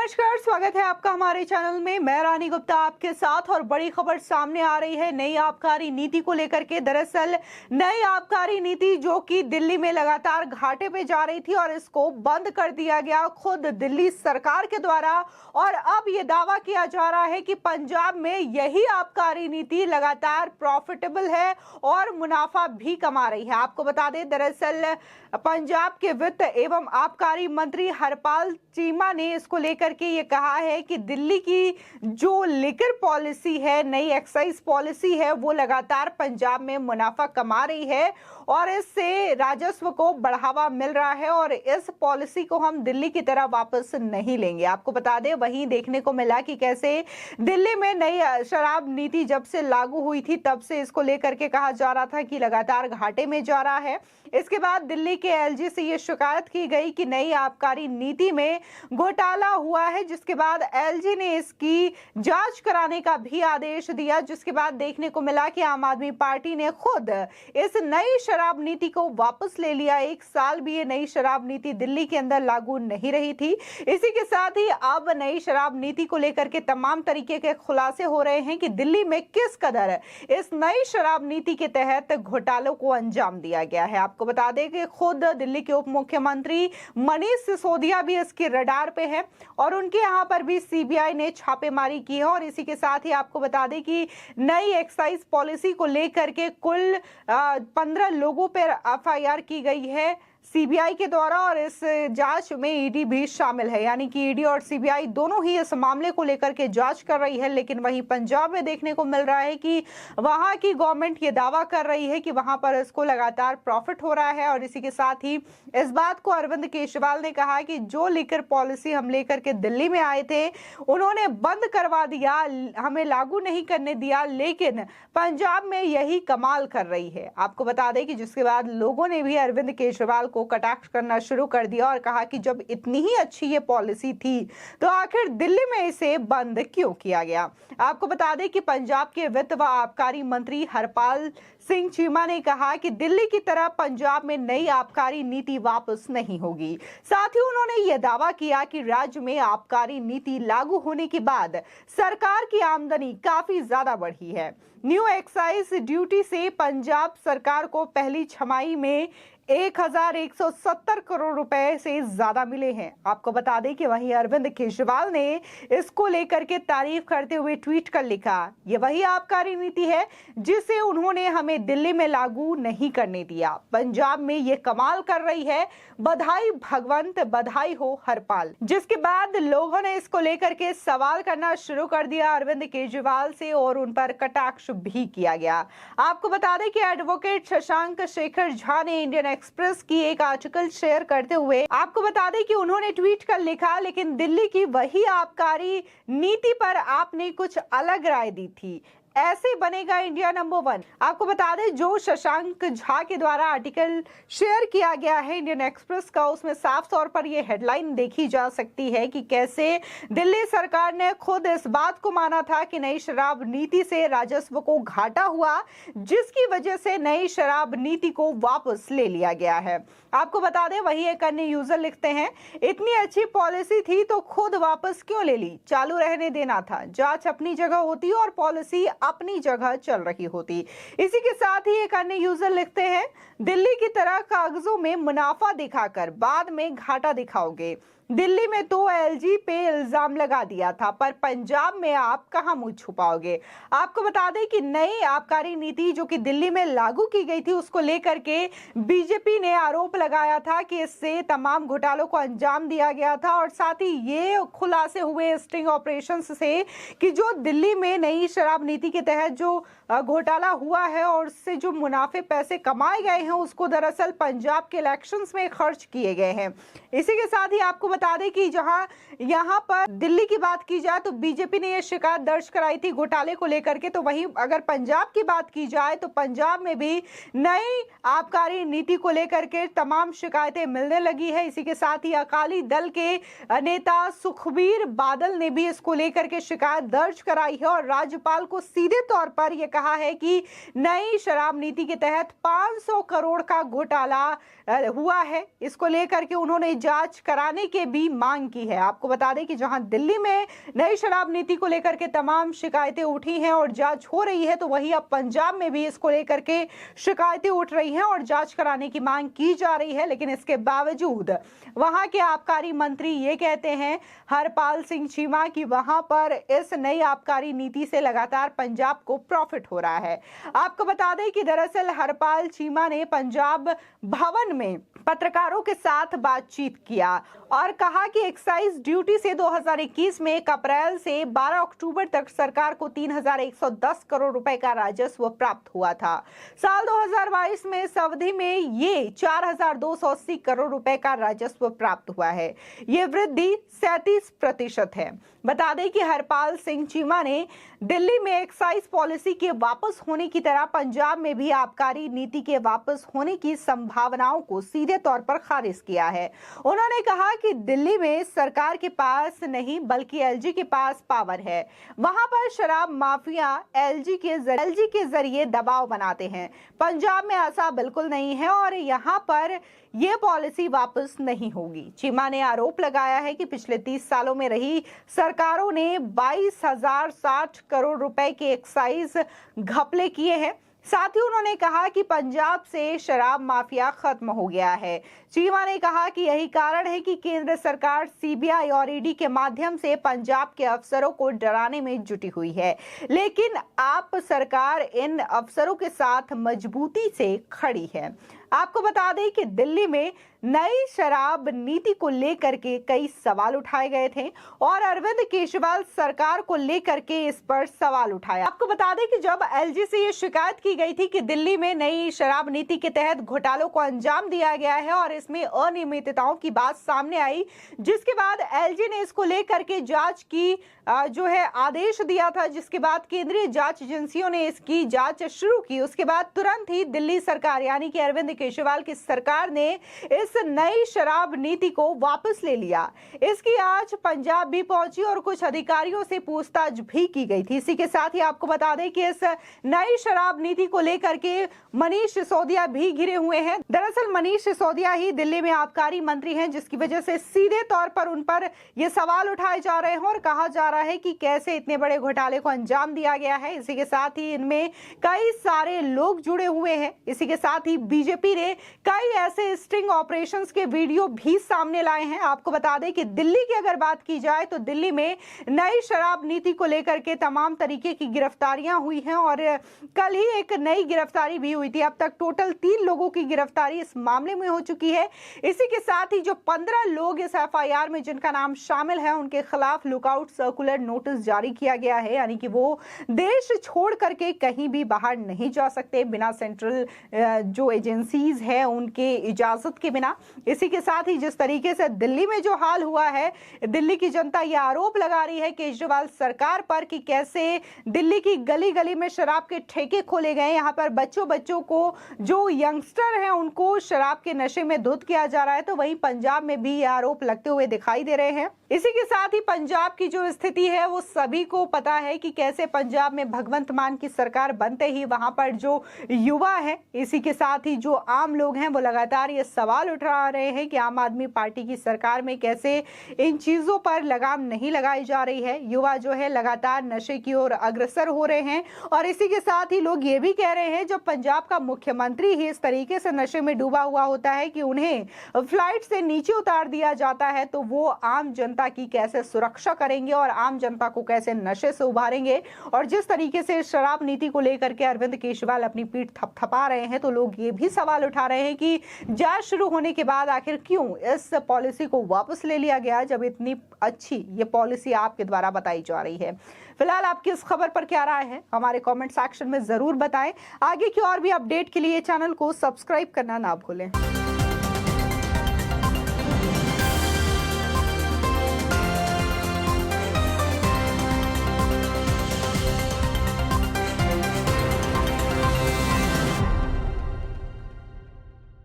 नमस्कार, स्वागत है आपका हमारे चैनल में। मैं रानी गुप्ता आपके साथ और बड़ी खबर सामने आ रही है नई आबकारी नीति को लेकर के। दरअसल नई आबकारी नीति जो कि दिल्ली में लगातार घाटे पे जा रही थी और इसको बंद कर दिया गया खुद दिल्ली सरकार के द्वारा। और अब ये दावा किया जा रहा है कि पंजाब में यही आबकारी नीति लगातार प्रॉफिटेबल है और मुनाफा भी कमा रही है। आपको बता दें, दरअसल पंजाब के वित्त एवं आबकारी मंत्री हरपाल चीमा ने इसको लेकर के ये कहा है कि दिल्ली की जो लिकर पॉलिसी है, नई एक्साइज पॉलिसी है, वो लगातार पंजाब में मुनाफा कमा रही है और इससे राजस्व को बढ़ावा मिल रहा है और इस पॉलिसी को हम दिल्ली की तरह वापस नहीं लेंगे। आपको बता दें, वहीं देखने को मिला कि कैसे दिल्ली में नई शराब नीति जब से लागू हुई थी तब से इसको लेकर के कहा जा रहा था कि लगातार घाटे में जा रहा है। इसके बाद दिल्ली के एलजी से ये शिकायत की गई कि नई आबकारी नीति में घोटाला हुआ है, जिसके बाद एलजी ने इसकी जांच कराने का भी आदेश दिया। जिसके बाद देखने को मिला कि आम आदमी पार्टी ने खुद इस नई शराब नीति को वापस ले लिया। एक साल भी ये नई शराब नीति दिल्ली के अंदर लागू नहीं रही थी। इसी के साथ ही अब नई शराब नीति को लेकर के तमाम तरीके के खुलासे हो रहे हैं कि दिल्ली में किस कदर इस नई शराब नीति के तहत घोटालों को अंजाम दिया गया है। आपको बता दें कि खुद दिल्ली के उप मुख्यमंत्री मनीष सिसोदिया भी इसके रडार पे है और उनके यहाँ पर भी सीबीआई ने छापेमारी की है। और इसी के साथ ही आपको बता दें कि नई एक्साइज पॉलिसी को लेकर के कुल 15 लोगों पर एफआईआर की गई है सीबीआई के द्वारा और इस जांच में ईडी भी शामिल है। यानी कि ईडी और सीबीआई दोनों ही इस मामले को लेकर के जांच कर रही है। लेकिन वहीं पंजाब में देखने को मिल रहा है कि वहां की गवर्नमेंट ये दावा कर रही है कि वहां पर इसको लगातार प्रॉफिट हो रहा है। और इसी के साथ ही इस बात को अरविंद केजरीवाल ने कहा कि जो लिकर पॉलिसी हम लेकर के दिल्ली में आए थे उन्होंने बंद करवा दिया, हमें लागू नहीं करने दिया, लेकिन पंजाब में यही कमाल कर रही है। आपको बता दें कि जिसके बाद लोगों ने भी अरविंद केजरीवाल को कटाक्ष करना शुरू कर दिया और कहा कि जब इतनी ही अच्छी ये पॉलिसी थी तो आखिर दिल्ली में इसे बंद क्यों किया गया। आपको बता दें कि पंजाब के वित्त व आबकारी मंत्री हरपाल सिंह चीमा ने कहा कि दिल्ली की तरह पंजाब में नई आबकारी नीति वापस नहीं होगी। साथ ही उन्होंने यह दावा किया कि राज्य में आबकारी नीति लागू होने के बाद सरकार की आमदनी काफी ज्यादा बढ़ी है। न्यू एक्साइज ड्यूटी से पंजाब सरकार को पहली छमाही में 1170 करोड़ रुपए से ज्यादा मिले हैं। आपको बता दें कि वहीं अरविंद केजरीवाल ने इसको लेकर के तारीफ करते हुए ट्वीट कर लिखा, ये वही आबकारी नीति है जिसे उन्होंने हमें दिल्ली में लागू नहीं करने दिया। पंजाब में ये कमाल कर रही है, बधाई भगवंत, बधाई हो हरपाल। जिसके बाद लोगों ने इसको लेकर के सवाल करना शुरू कर दिया अरविंद केजरीवाल से और उन पर कटाक्ष भी किया गया। आपको बता दें कि एडवोकेट शशांक शेखर झा ने इंडियन एक्सप्रेस की एक आर्टिकल शेयर करते हुए आपको बता दें कि उन्होंने ट्वीट कर लिखा, लेकिन दिल्ली की वही आबकारी नीति पर आपने कुछ अलग राय दी थी, ऐसे बनेगा इंडिया नंबर 1। आपको बता दें, जो शशांक झा के द्वारा आर्टिकल शेयर किया गया है इंडियन एक्सप्रेस का, उसमें साफ तौर पर यह हेडलाइन देखी जा सकती है कि कैसे दिल्ली सरकार ने खुद इस बात को माना था कि नई शराब नीति से राजस्व को घाटा हुआ, जिसकी वजह से नई शराब नीति को वापस ले लिया गया है। आपको बता दें, वही एक अन्य यूजर लिखते हैं, इतनी अच्छी पॉलिसी थी तो खुद वापस क्यों ले ली, चालू रहने देना था, जांच अपनी जगह होती और पॉलिसी अपनी जगह चल रही होती। इसी के साथ ही एक अन्य यूजर लिखते हैं, दिल्ली की तरह कागजों में मुनाफा दिखाकर बाद में घाटा दिखाओगे। दिल्ली में तो एलजी पे इल्जाम लगा दिया था, पर पंजाब में आप कहां मुंह छुपाओगे। आपको बता दें कि नई आबकारी नीति जो कि दिल्ली में लागू की गई थी उसको लेकर के बीजेपी ने आरोप लगाया था कि इससे तमाम घोटालों को अंजाम दिया गया था। और साथ ही ये खुलासे हुए स्टिंग ऑपरेशन से कि जो दिल्ली में नई शराब नीति के तहत जो घोटाला हुआ है और उससे जो मुनाफे पैसे कमाए गए हैं उसको दरअसल पंजाब के इलेक्शंस में खर्च किए गए हैं। इसी के साथ ही आपको बता दें कि जहां यहां पर दिल्ली की बात की जाए तो बीजेपी ने यह शिकायत दर्ज कराई थी घोटाले को लेकर के, तो वहीं अगर पंजाब की बात की जाए तो पंजाब में भी नई आबकारी नीति को लेकर के तमाम शिकायतें मिलने लगी है। इसी के साथ ही अकाली दल के नेता सुखबीर बादल ने भी इसको लेकर के शिकायत दर्ज कराई है और राज्यपाल को सीधे तौर पर यह कहा है कि नई शराब नीति के तहत 500 करोड़ का घोटाला हुआ है। इसको लेकर के उन्होंने जांच कराने के भी मांग की है। आपको बता दें कि जहां दिल्ली में नई शराब नीति को लेकर के तमाम शिकायतें उठी हैं और जांच हो रही है, तो वहीं अब पंजाब में भी इसको लेकर के शिकायतें उठ रही हैं और जांच कराने की मांग की जा रही है। लेकिन इसके बावजूद वहां के आबकारी मंत्री ये कहते हैं, हरपाल सिंह चीमा, कि वहां पर इस नई आबकारी नीति से लगातार पंजाब को प्रॉफिट हो रहा है। आपको बता दें कि दरअसल हरपाल चीमा ने पंजाब भवन में पत्रकारों के साथ बातचीत किया और कहा कि एक्साइज ड्यूटी से 2021 में 1 अप्रैल से 12 अक्टूबर तक सरकार को 3110 करोड़ रुपए का राजस्व प्राप्त हुआ था। साल 2022 में इस अवधि में ये 4280 करोड़ रुपए का राजस्व प्राप्त हुआ है। ये वृद्धि 37% है। बता दें कि हरपाल सिंह चीमा ने दिल्ली में एक्साइज पॉलिसी के वापस होने की तरह पंजाब में भी आबकारी नीति के वापस होने की संभावनाओं को सीधे तौर पर खारिज किया है। उन्होंने कहा कि दिल्ली में सरकार के पास नहीं बल्कि एलजी के पास पावर है। वहां पर शराब माफिया एलजी के जरिए दबाव बनाते हैं। पंजाब में ऐसा बिल्कुल नहीं है और यहां पर ये पॉलिसी वापस नहीं होगी। चीमा ने आरोप लगाया है कि पिछले 30 सालों में रही सरकारों ने 22,060 करोड़ रुपए के एक्साइज घपले किए हैं। साथ ही उन्होंने कहा कि पंजाब से शराब माफिया खत्म हो गया है। चीमा ने कहा कि यही कारण है कि केंद्र सरकार सीबीआई और ईडी के माध्यम से पंजाब के अफसरों को डराने में जुटी हुई है, लेकिन आप सरकार इन अफसरों के साथ मजबूती से खड़ी है। आपको बता दें कि दिल्ली में नई शराब नीति को लेकर के कई सवाल उठाए गए थे और अरविंद केजरीवाल सरकार को लेकर के इस पर सवाल उठाया। आपको बता दें कि जब एलजी से ये शिकायत की गई थी कि दिल्ली में नई शराब नीति के तहत घोटालों को अंजाम दिया गया है और इसमें अनियमितताओं की बात सामने आई, जिसके बाद एलजी ने इसको लेकर के जांच की जो है आदेश दिया था, जिसके बाद केंद्रीय जांच एजेंसियों ने इसकी जांच शुरू की। उसके बाद तुरंत ही दिल्ली सरकार यानी कि अरविंद केजरीवाल की सरकार ने इस नई शराब नीति को वापस ले लिया। इसकी आज पंजाब भी पहुंची और कुछ अधिकारियों से पूछताछ भी की गई थी। इसी के साथ ही आपको बता दें कि इस नई शराब नीति को लेकर के मनीष सिसोदिया भी घिरे हुए हैं। दरअसल मनीष सिसोदिया ही दिल्ली में आबकारी मंत्री हैं, जिसकी वजह से सीधे तौर पर उन पर ये सवाल उठाए जा रहे हैं और कहा जा रहा है कि कैसे इतने बड़े घोटाले को अंजाम दिया गया है। इसी के साथ ही इनमें कई सारे लोग जुड़े हुए हैं। इसी के साथ ही बीजेपी ने कई ऐसे स्टिंग ऑपरेशंस के वीडियो भी सामने लाए हैं। आपको बता दें कि दिल्ली की अगर बात की जाए तो दिल्ली में नई शराब नीति को लेकर के तमाम तरीके की गिरफ्तारियां हुई हैं और कल ही एक नई गिरफ्तारी भी हुई थी। अब तक टोटल 3 लोगों की गिरफ्तारी इस मामले में हो चुकी है। इसी के साथ ही जो 15 लोग इस एफआईआर में जिनका नाम शामिल है, उनके खिलाफ लुकआउट सर्कुलर नोटिस जारी किया गया है, यानी कि वो देश छोड़ करके कहीं भी बाहर नहीं जा सकते बिना सेंट्रल जो एजेंसीज है उनके इजाजत के बिना। इसी के साथ ही जिस तरीके से दिल्ली में जो हाल हुआ है, दिल्ली की जनता यह आरोप लगा रही है केजरीवाल सरकार पर कि कैसे दिल्ली की गली गली में शराब के ठेके खोले गए, यहाँ पर बच्चों को जो यंगस्टर हैं उनको शराब के नशे में धुत किया जा रहा है। तो वहीं पंजाब में भी यह आरोप लगते हुए दिखाई दे रहे हैं। इसी के साथ ही पंजाब की जो स्थिति है वो सभी को पता है कि कैसे पंजाब में भगवंत मान की सरकार बनते ही वहां पर जो युवा है, इसी के साथ ही जो आम लोग हैं, वो लगातार ये सवाल उठा रहे हैं कि आम आदमी पार्टी की सरकार में कैसे इन चीजों पर लगाम नहीं लगाई जा रही है। युवा जो है लगातार नशे की ओर अग्रसर हो रहे हैं और इसी के साथ ही लोग ये भी कह रहे हैं जब पंजाब का मुख्यमंत्री ही इस तरीके से नशे में डूबा हुआ होता है कि उन्हें फ्लाइट से नीचे उतार दिया जाता है, तो वो आम जनता की कैसे सुरक्षा करेंगे और आम जनता को कैसे नशे से उभारेंगे। और जिस तरीके से शराब नीति को लेकर के अरविंद केजरीवाल अपनी पीठ थपथपा रहे हैं, तो लोग ये भी सवाल उठा रहे हैं कि जांच शुरू होने के बाद आखिर क्यों इस पॉलिसी को वापस ले लिया गया, जब इतनी अच्छी ये पॉलिसी आपके द्वारा बताई जा रही है। फिलहाल आपकी इस खबर पर क्या राय है, हमारे कमेंट सेक्शन में जरूर बताएं। आगे की और भी अपडेट के लिए चैनल को सब्सक्राइब करना ना भूलें।